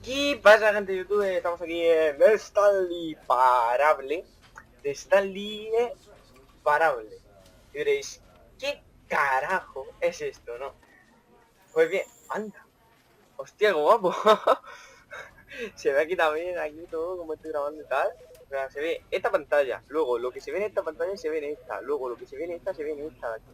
¿Qué pasa, gente de YouTube? Estamos aquí en Stanley parable. De Stanley parable. Y diréis, ¿qué carajo es esto, no? Pues bien, anda. Hostia, qué guapo. Se ve aquí también, aquí todo, como estoy grabando y tal. O sea, se ve esta pantalla. Luego, lo que se ve en esta pantalla se ve en esta. Luego, lo que se ve en esta se ve en esta de aquí.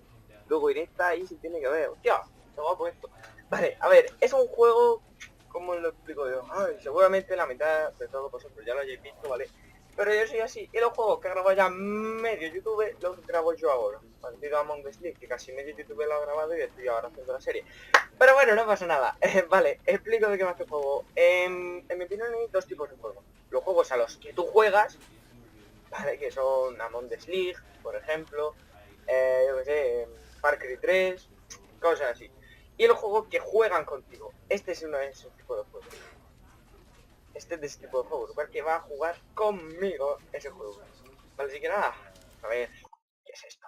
Luego, en esta ahí se tiene que ver. Hostia, está guapo esto. Vale, a ver, es un juego... ¿Cómo lo explico yo? Ay, seguramente la mitad de todos vosotros ya lo hayáis visto, ¿vale? Pero yo soy así, y los juegos que grabo ya medio YouTube los grabo yo ahora. Partido Among the Sleep, que casi medio YouTube lo he grabado y estoy ahora haciendo la serie. Pero bueno, no pasa nada. Vale, explico de qué va este juego. En mi opinión hay dos tipos de juegos. Los juegos a los que tú juegas, ¿vale? Que son Among the Sleep, por ejemplo. Yo qué sé, Far Cry 3, cosas así. Y los juegos que juegan contigo. Este es uno de esos tipos de juegos. Este es de ese tipo de juego, que va a jugar conmigo ese juego. Vale, así que nada, a ver, ¿qué es esto?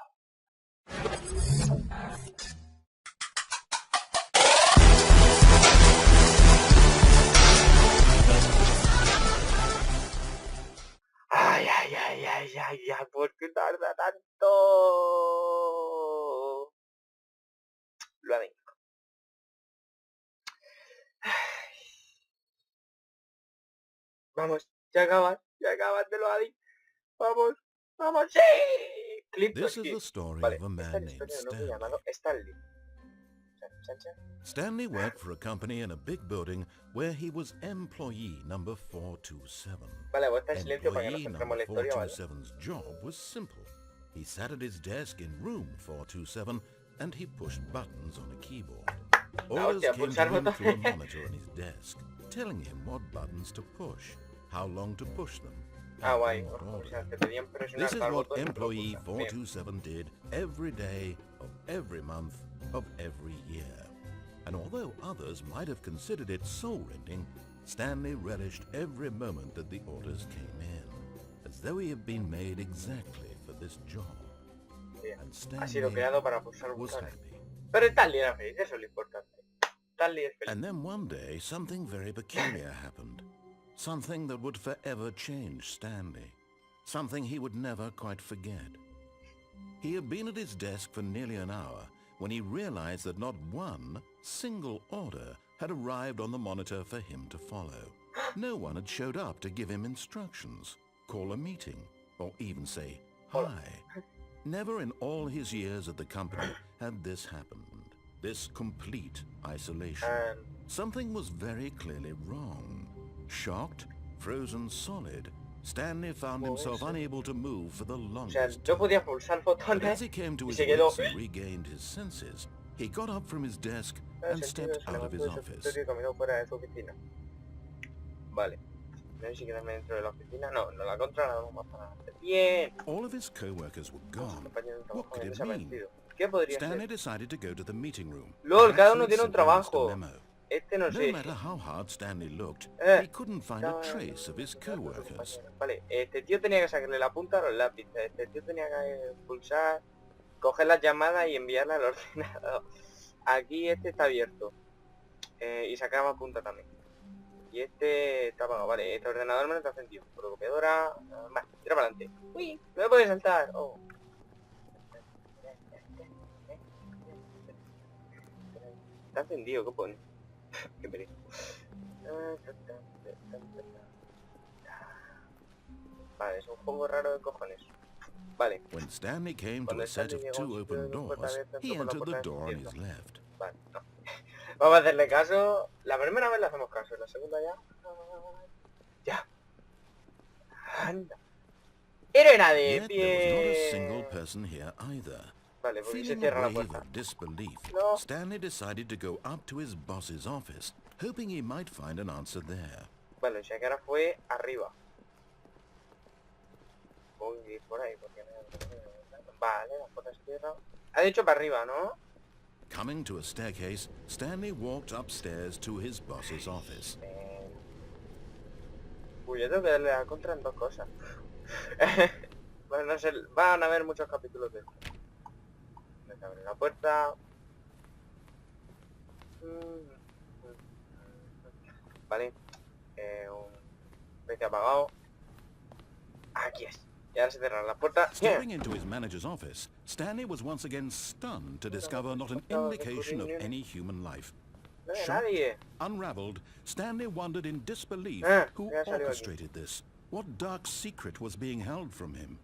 Ay, ay, ay, ay, ay, ay, ¿por qué tarda tanto? Lo ha dicho. Vamos, ya acabas, te lo ha dicho. Vamos, vamos, sí. Clip to This is skip. the story Vale, of a esta man es la named historia de un hombre Stanley. llamado Stanley. Chan, chan. Stanley worked for a company in a big building where he was employee number 427. Vale, voy a estar en silencio para que nos Employee centremos number en la historia, ¿vale? 427's job was simple. He sat at his desk in room 427 and he pushed buttons on a keyboard. Orders hostia, came to pulsar him botón. through a monitor on his desk, telling him what buttons to push, how long to push them, Ah, and guay. in what O order. sea, te pedían presionar This is tal what botón y tú lo employee pulsas. Bien. 427 did every day of every month of every year. And although others might have considered it soul-rending, Stanley relished every moment that the orders came in, as though he had been made exactly for this job. Bien. And Ha sido Stanley creado para pulsar was botones. happy. Pero Stanley era feliz, eso es lo importante. Stanley es feliz. And then one day, something very peculiar happened. Something that would forever change Stanley. Something he would never quite forget. He had been at his desk for nearly an hour when he realized that not one single order had arrived on the monitor for him to follow. No one had showed up to give him instructions, call a meeting, or even say hi. Never in all his years at the company had this happened. This complete isolation. Something was very clearly wrong. Shocked, frozen solid, Stanley found himself unable to move for the O sea, longest yo time. podía pulsar But botones as he came to y his se quedó. wits and regained his senses, he got up from his desk and stepped Se out of levantó his de su office. escritorio y caminó fuera de su oficina. Vale. No sé si quedarme dentro de la oficina. No, no la contra, no vamos para adelante. Bien. All of his co-workers were gone. Compañeros de What trabajo could habían it mean? desaparecido. ¿Qué podría Stanley ser? decided to go to the meeting room. LOL, cada Perhaps uno he'd tiene un simply missed a trabajo. memo. Este no No sé. matter how hard Stanley looked, Eh, he couldn't find a trace of his co-workers. Vale, este tío tenía que sacarle la punta a los lápices. Este tío tenía que pulsar, coger las llamadas y enviarla al ordenador. Aquí este está abierto. Y sacaba punta también. Y este está apagado. Vale, este ordenador me lo está encendido. Fotocopiadora. Más, tira para adelante. Uy, no me puede saltar. Oh. Está encendido, ¿qué pone? Qué pereza. Vale, es un juego raro de cojones. Vale. When Stanley came to Cuando a set Stanley of llegó a un two sitio open de puerta doors, abierta, he entró por la entered the puerta door on izquierda. his left. Vale, no. Vamos a hacerle caso. La primera vez le hacemos caso, la segunda ya. Ya. Anda. Era de Yet there was not a single pie. person here either. Vale, porque se Feeling a cierra la wave puerta. of disbelief, No. Stanley decided to go up to his boss's office, hoping he might find an answer there. Vale, o sea que ahora fue arriba. Voy a ir por ahí porque no. Vale, la puerta se cierra. Ha dicho para arriba, ¿no? Coming to a staircase, Stanley walked upstairs to his boss's office. Uy, yo tengo que darle a contra en dos cosas. Bueno, no sé, van a haber muchos capítulos de esto. Me abre la puerta. Vale. Un PC apagado. Aquí es. Y ahora se cierra la puerta. Stepping into his manager's office, Stanley was once again stunned to discover not an indication of any human life. No hay Shocked, nadie. unraveled, Stanley wondered in disbelief who ya salió aquí. orchestrated this. What dark secret was being held from him?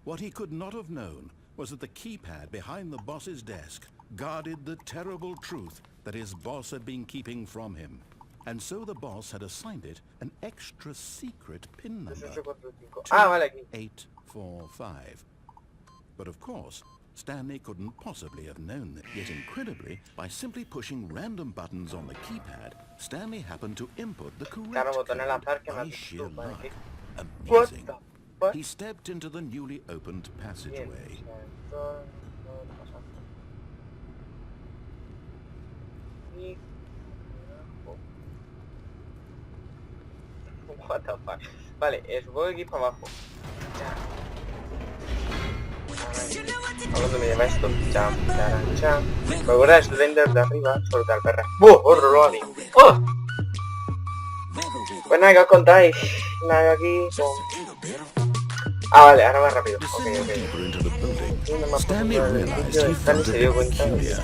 What he could not have known was that the keypad behind the boss's desk guarded the terrible truth that his boss had been keeping from him. And so the boss had assigned it an extra secret pin number, 2845. Ah, vale, aquí. 845. But of course, Stanley couldn't possibly have known that. Yet incredibly, by simply pushing random buttons on the keypad, Stanley happened to input the correct Claro, botones al azar code que me by has sheer dicho, vale, luck. ¿qué? Amazing. What the fuck? He stepped into the newly opened Bien, passageway. o sea, esto no lo pasa. Y... What the fuck. Vale, supongo que aquí para abajo. Ya. ¿A dónde me lleva esto? Cham, charan, cham. Recuerda el slender de arriba, solta al perra. ¡Oh! ¡Horror! ¡Oh! Pues nada, ¿qué os contáis? Nada aquí con... Ah, vale, ahora más rápido. Descending deeper into the building, Ok. Stanley realized he Stanley felt se a dio bit cuenta de peculiar.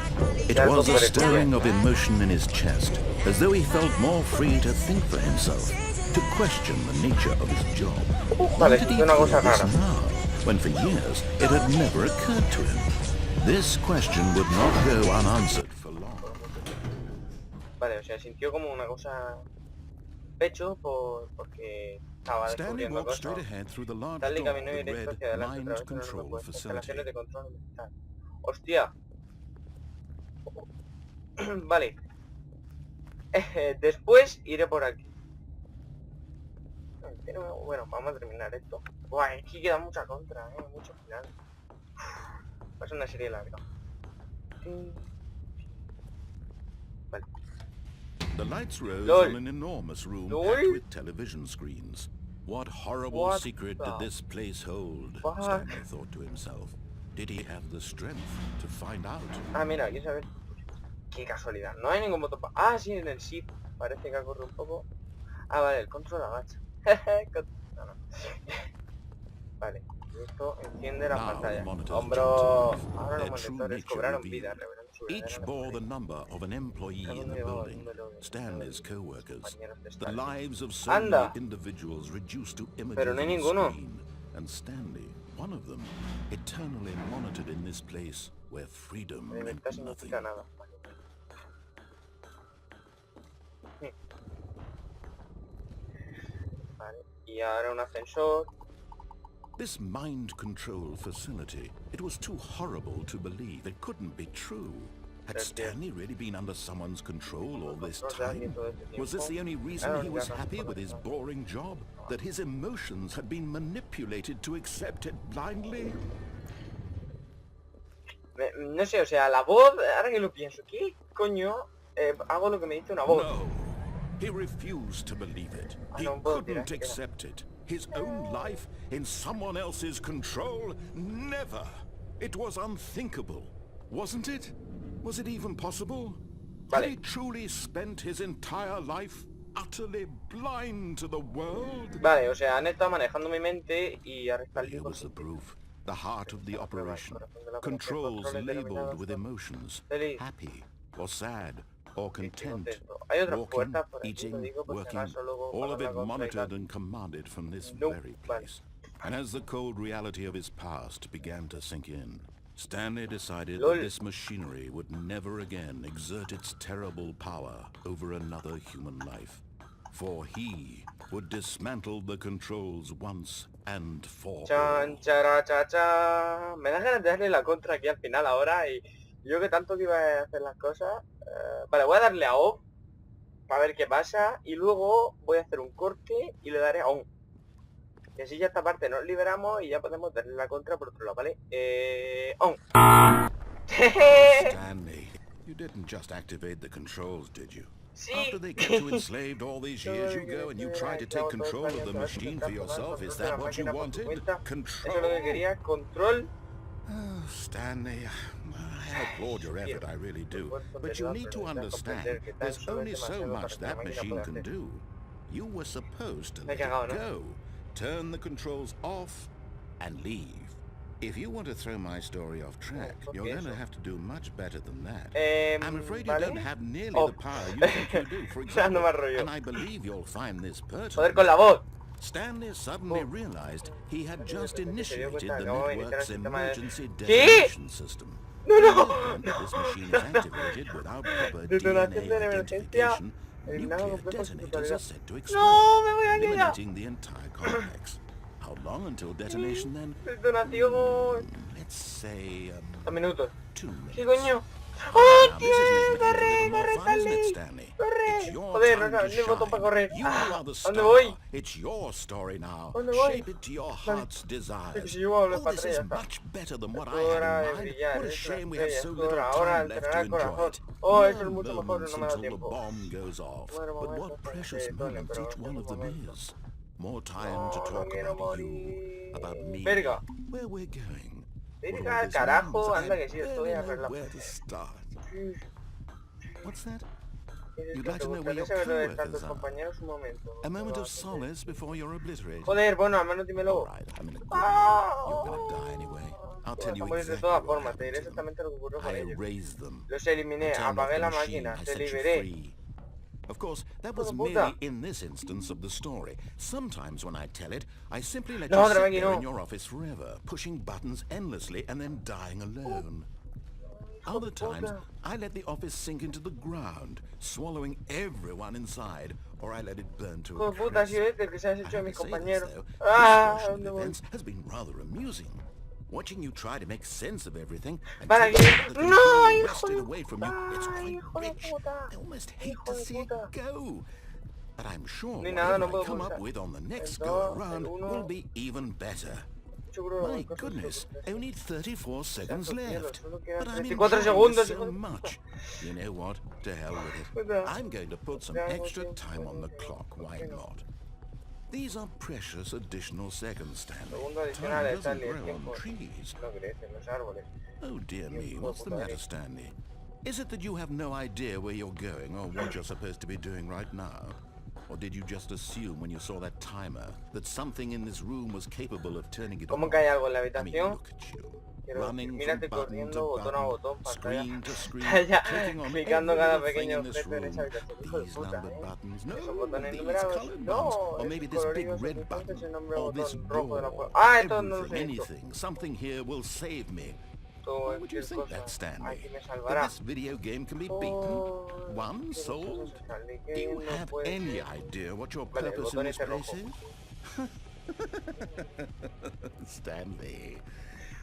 It de algo was a súper stirring peculiar. of emotion in his chest, as though he felt more free to think for himself, to question the nature of his job. Why Vale, did he es una feel cosa this rara. now, when for years it had never occurred to him? This question would not go unanswered for long. Vale, o sea, sintió como una cosa... pecho porque estaba Stanley descubriendo walked straight cosas. ahead through the large Stanley door caminó that directo read hacia adelante a Mind través de una Control propuesta. Facility. Instalaciones de control mental. ¡Hostia! Vale. Después iré por aquí. Bueno, vamos a terminar esto. Buah, es que queda mucha contra, mucho final. Va a ser una serie larga. Vale. The lights rose Lol. from an enormous room Lol. packed with television screens. What horrible What secret the did this place hold? fuck? Stanley thought to himself. Did he have the strength to find out? Ah, mira, aquí sabes. Qué casualidad. No hay ningún botón. Ah, sí, en el shift. Parece que ocurre un poco. Ah, vale, el control agacha. No, no. Vale. Y esto enciende la Now pantalla. the monitors Hombro. jumped to life, Ahora their los true monitores nature cobraron revealed. vida, revelando su Each verdadera bore the naturaleza. number of an employee Cada in uno the llevaba el building, número de Stanley's sus co-workers. compañeros de The Stanley. lives of so Anda. many individuals reduced to images Pero no hay on a ninguno. screen. And Stanley, one of them, eternally monitored in this place where freedom meant Libertad nothing. significa nada. Vale. Y ahora un ascensor. This mind control facility, it was too horrible to believe. It couldn't be true. Had Stanley really been under someone's control all this time? Was this the only reason he was happy with his boring job? That his emotions had been manipulated to accept it blindly? No sé, o sea, la voz, ahora que lo pienso, ¿qué coño hago lo que me dice una voz? No. He refused to believe it. He no puedo tirar, couldn't accept it. His own life in someone else's control? Never. It was unthinkable, wasn't it? Was it even possible? Had Vale. he truly spent his entire life utterly blind to the world? Vale, o sea, han estado manejando mi mente y ahora está But el here tipo was the sí. proof. The heart of the La prueba, el operation. corazón de la operación, Controls controles labeled denominados with por emotions. feliz, Happy or sad or triste, content. contento. Hay otras Walking, puertas por aquí, lo eating, digo por si working, acaso luego all of para it la contra y monitored tal. and commanded from this Nope. very Vale. place. And as the cold reality of his past began to sink in, Stanley decided Lol. that this machinery would never again exert its terrible power over another human life. For he would dismantle the controls once and for all. Chan, chara, cha, cha. Me da ganas de darle la contra aquí al final ahora y yo que tanto que iba a hacer las cosas. Vale, voy a darle a off para ver qué pasa y luego voy a hacer un corte y le daré a on. Y así ya esta parte nos liberamos y ya podemos darle la contra por otro lado, ¿vale? On. Stanley, you didn't just activate the controls, did you? Sí. After they kept you enslaved all these years, you go and you try to take control of the machine for yourself. Is that what you wanted? Eso es lo que Control? quería, control. Oh, Stanley, I applaud your effort, I really do. But you need to understand, there's only so much that machine can do. you were supposed to Me he let it cagado, ¿no? go, turn the controls off, and leave. If you want to throw my story off track, you're going to have to do much better than that. I'm afraid you don't have nearly the power you think you do, for example, and I believe you'll find this Joder pertinent. con la voz. Stanley suddenly realized he had just initiated the acabo de network's iniciar el sistema de- emergency ¿Qué? detonation system. No, In no, the event no, that this machine is activated without proper Detonación DNA de emergencia. identification, El nada nuclear complejo sin detonators are totalidad. set to explode, No, me voy a quedar. eliminating the entire complex. How long until detonation then? Detonación. Let's say 2 minutos. 2 minutes. ¿Qué coño? Now, ¡Oh, this is tío! making it a ¡Corre, little more corre, fun, isn't it, Stanley! Stanley? ¡Corre! It's your Joder, time no to el botón para shine. correr. You Ah, are the ¿dónde star. voy? It's your story now. ¿Dónde voy? Shape it to your heart's desires. Si yo hablo Oh, para this atrás, is ya está. much better than what Es I hora had de in mind. brillar, What a es la shame we have estrella, so es little hora. Ahora time left to entrenará el enjoy corazón. it. Oh, eso es More mucho mejor, moments no me da until the tiempo. bomb goes off. Muero But momentos what hasta que precious detone, moments pero each one esos of them momentos. is. More time No, to no talk quiero about you, morir. about me, Verga. where we're going. Verga, What all this carajo, means. anda I que sí, estoy barely a know arreglar. where to start. What's that? Es You'd que like te to know where gustaría your saber dónde están co-workers tus are? compañeros un momento. A moment Pero of solace before you're obliterated. joder, bueno, al menos dímelo. All right, I'm in a good mood. You're gonna die anyway. I'll Tú tell vas a you morir de exactly todas what formas, te happened diré to them. exactamente lo que ocurrió con I ellos. erased them. Los eliminé, I turned off apagué the la machine. máquina, I te set you liberé. free. Of course, that Hijo was de puta. merely in this instance of the story. Sometimes when I tell it, I simply let No, you otra sit vez que there no. in your office forever, pushing buttons endlessly and then dying alone. Other times, I let the office sink into the ground, swallowing everyone inside, or I let it burn to Hijo a de puta, ha crisp. sido este el que se has I hecho de have mis to say this, compañeros. though, this Ah, version of ¿dónde voy? events has been rather amusing. Watching you try to make sense of everything and Para take que... the ¡No, control hijo wrested de away from you, it's puta! quite ¡Hijo de rich. puta! I almost hate ¡Hijo to de see it puta! go. But I'm sure Ni nada, whatever no I puedo come up pulsar. with on the next El go dos, around el uno. will be even better. Seguro My que cosas goodness, se- only 34 seconds Santo cielo, left. solo quedan But I'm 34 enjoying segundos, this hijo so de puta. much. You know what? To hell with it. Puta. I'm going to put some Ya hago extra tiempo, time on the pero clock. Why ¿por qué no? not? These are precious additional seconds, Stanley. Segundo Time adicional de doesn't Stanley, el grow tiempo on trees. no crece en los árboles. Oh dear me, Tiempo, what's the puta matter, eres. Stanley? Is it that you have no idea where you're going or what you're supposed to be doing right now? Or did you just assume when you saw that timer that something in this room was capable of turning it ¿Cómo off? que hay algo en la I mean, habitación? look at you. Quiero Running from mírate button corriendo to botón a button, botón, screen to pantalla, screen, pantalla, clicking on clicando every cada little thing pequeño in this objeto en room. esa habitación. Hijo de These puta, numbered buttons, no, Esos botones these numerados. colored No, ones, or esos maybe this big coloridos red entonces button, el nombre or this botón rojo de la door. puerta. Ah, esto no los he Everything, visto. anything, something here will save me. Todo Why would you cualquier think cosa that, Stanley? aquí me That salvará. this video game can be beaten? Oh, One qué sold? cosas, Stanley, Do que you no have puede any ser. idea what your Vale, el purpose in botón this este place rojo. is? Stanley,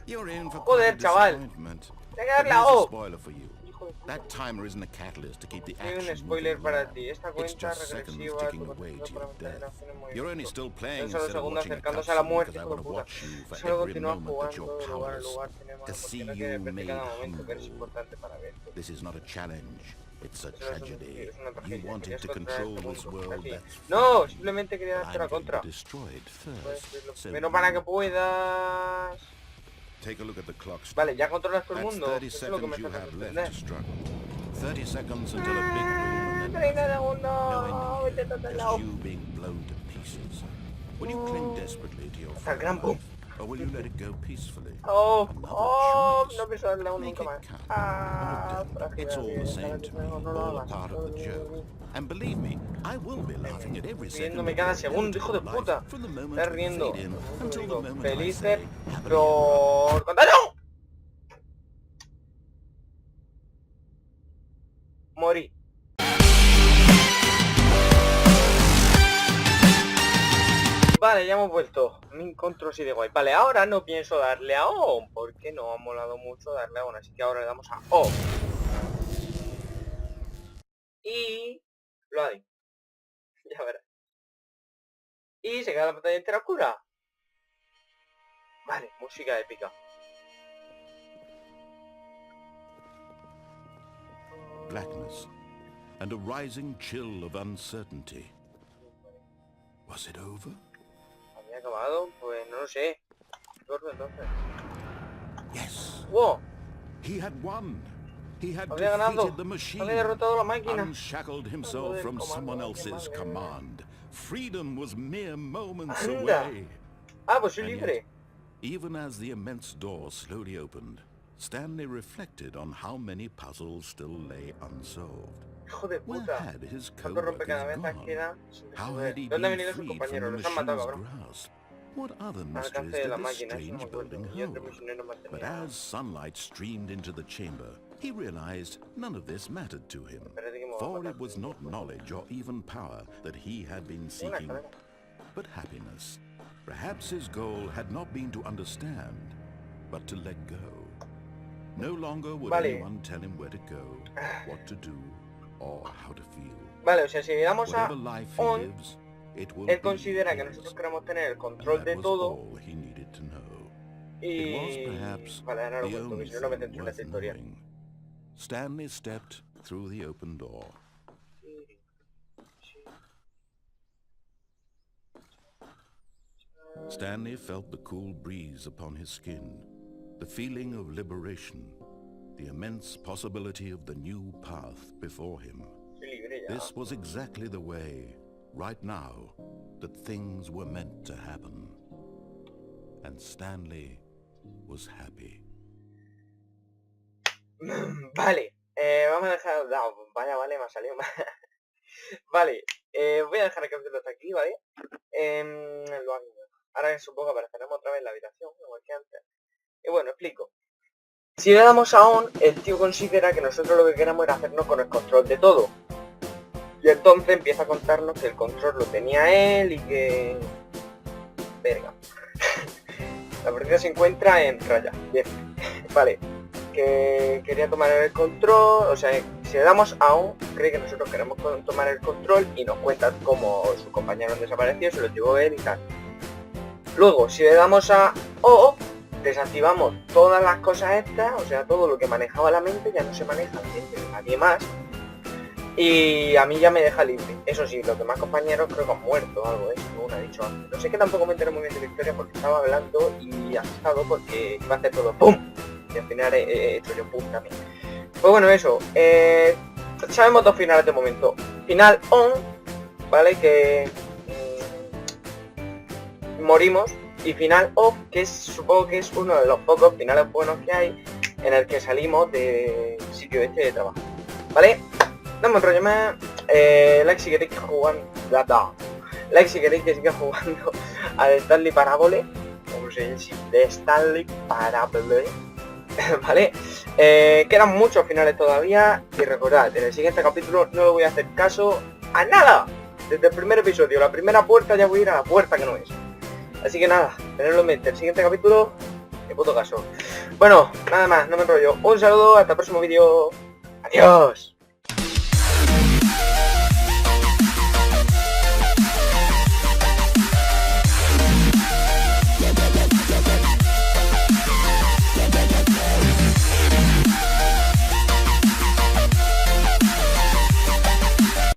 you're in for Joder, quite a chaval. disappointment. Te quedas But la here's a O. spoiler for you. Hijo de puta. That timer isn't a catalyst to keep the Hay un action spoiler moving para along. ti. Esta It's cuenta just seconds regresiva ticking tu away to contenido your para mantener la death. acción en movimiento. You're only still playing Son solo instead of segundos watching a acercándose a la cutscene muerte, because I hijo want de to puta. watch you for Solo every continúa moment that you're jugando de lugar en powerless, lugar, tiene más to see emoción, you quiere verte made cada momento que eres humble. importante para verte. This is not a challenge. It's a Eso es tragedy. una You tragedia. wanted Querías to controlar control este this mundo. world, Así. that's No, fine. simplemente quería But darte la I'm going contra. to destroy it Puedes first. decirlo So primero para que you puedas... take a look at the clock. Vale, ya controlas todo el That's mundo. 30 Eso es lo que me seconds you estás have haciendo left entender. to struggle. 30 seconds until a big boom and then 30 nothing. segundos. No Vete end a otro here, lado. just you being blown to pieces. Will you cling desperately to your Hasta el gran boom. life, or will you let it go peacefully? Oh, Another oh, choice. no pienso darle aún Make nunca it más. count. Ah, Or don't. frágil, It's all the bien, same cada to que me, no lo all a hagas. part of the joke. And believe me, I will be laughing at every second Riéndome of cada your segundo, hijo de inevitable puta. life from the moment Estás we riendo. fade in Eso until the digo, moment I felices say happily ever por contagio. Morí. Vale, ya hemos vuelto. Me encuentro así de guay. Vale, ahora no pienso darle a on, porque no ha molado mucho darle a on, así que ahora le damos a off. Y lo haré. Ya verás. Y se queda la pantalla entera oscura. Vale, música épica. blackness and a rising chill of uncertainty. Was it over? ¿Había acabado? Pues no lo sé. Gordo entonces. Yes. ¡Wow! He had won. He had Había ganado. defeated the machine, Había derrotado a la máquina. unshackled himself Joder, from comando, someone qué else's madre. command, Freedom was mere moments Anda. away. Ah, pues soy And libre. yet, even as the immense door slowly opened, Stanley reflected on how many puzzles still lay unsolved. Hijo de Where puta. had his ¿Cuántos co-workers rompecabezas gone? quedan sin How resolver? had he ¿Dónde han been venido sus freed from compañeros? the Los han matado, machine's cabrón. grasp? What other Al mysteries alcance de did la this máquina, eso no me strange acuerdo. building Y otro hold? misionero But mantenía... as sunlight streamed into the chamber, he realized none of this mattered to him, Espérate que me voy a for matar. it was not knowledge or even power that he had been Una seeking, escalera. but happiness. Perhaps his goal had not been to understand, but to let go. No longer would Vale. anyone tell him where to go, what to do, or how to feel. Vale, o sea, si le damos a Whatever life he on, lives, it will él be considera que his. nosotros queremos tener el And control that de was todo all he needed to know. y... It was perhaps Vale, ahora lo the cuento, only que si no me thing centro en worth esta historia. knowing. Stanley stepped through the open door. Stanley felt the cool breeze upon his skin, the feeling of liberation, the immense possibility of the new path before him. Soy libre ya. This was exactly the way, right now, that things were meant to happen. And Stanley was happy. Vale, vamos a dejar... No, vaya, vale, me ha salido mal. Vale, voy a dejar el capítulo hasta aquí, ¿vale? Ahora supongo que apareceremos otra vez en la habitación, igual que antes. Y bueno, explico. Si le damos a on, el tío considera que nosotros lo que queremos era hacernos con el control de todo. Y entonces empieza a contarnos que el control lo tenía él y que... Verga. La partida se encuentra en raya. Bien. Vale. Que quería tomar el control, o sea, si le damos a on, cree que nosotros queremos tomar el control y nos cuenta cómo sus compañeros han desaparecido, se los llevó él y tal. Luego, si le damos a o, desactivamos todas las cosas estas, o sea, todo lo que manejaba la mente ya no se maneja la mente de nadie más. Y a mí ya me deja libre. Eso sí, los demás compañeros creo que han muerto o algo, según ha dicho antes. No sé, que tampoco me enteré muy bien de la historia porque estaba hablando y asustado porque iba a hacer todo ¡pum! Y al final he hecho yo pum también. Pues bueno, eso. Sabemos dos finales de momento. Final on, ¿vale? Que morimos. Y final off, que es, supongo que es uno de los pocos finales buenos que hay en el que salimos del sitio este de trabajo. ¿Vale? No me enrollo más. Like si queréis que jugando. Like si queréis que siga jugando al Stanley Parable. Como se dice, de Stanley Parable. ¿Vale? Quedan muchos finales todavía. Y recordad, en el siguiente capítulo no le voy a hacer caso a nada. Desde el primer episodio, la primera puerta, ya voy a ir a la puerta que no es. Así que nada, tenedlo en mente. El siguiente capítulo, de puto caso. Bueno, nada más, no me enrollo. Un saludo, hasta el próximo vídeo. Adiós.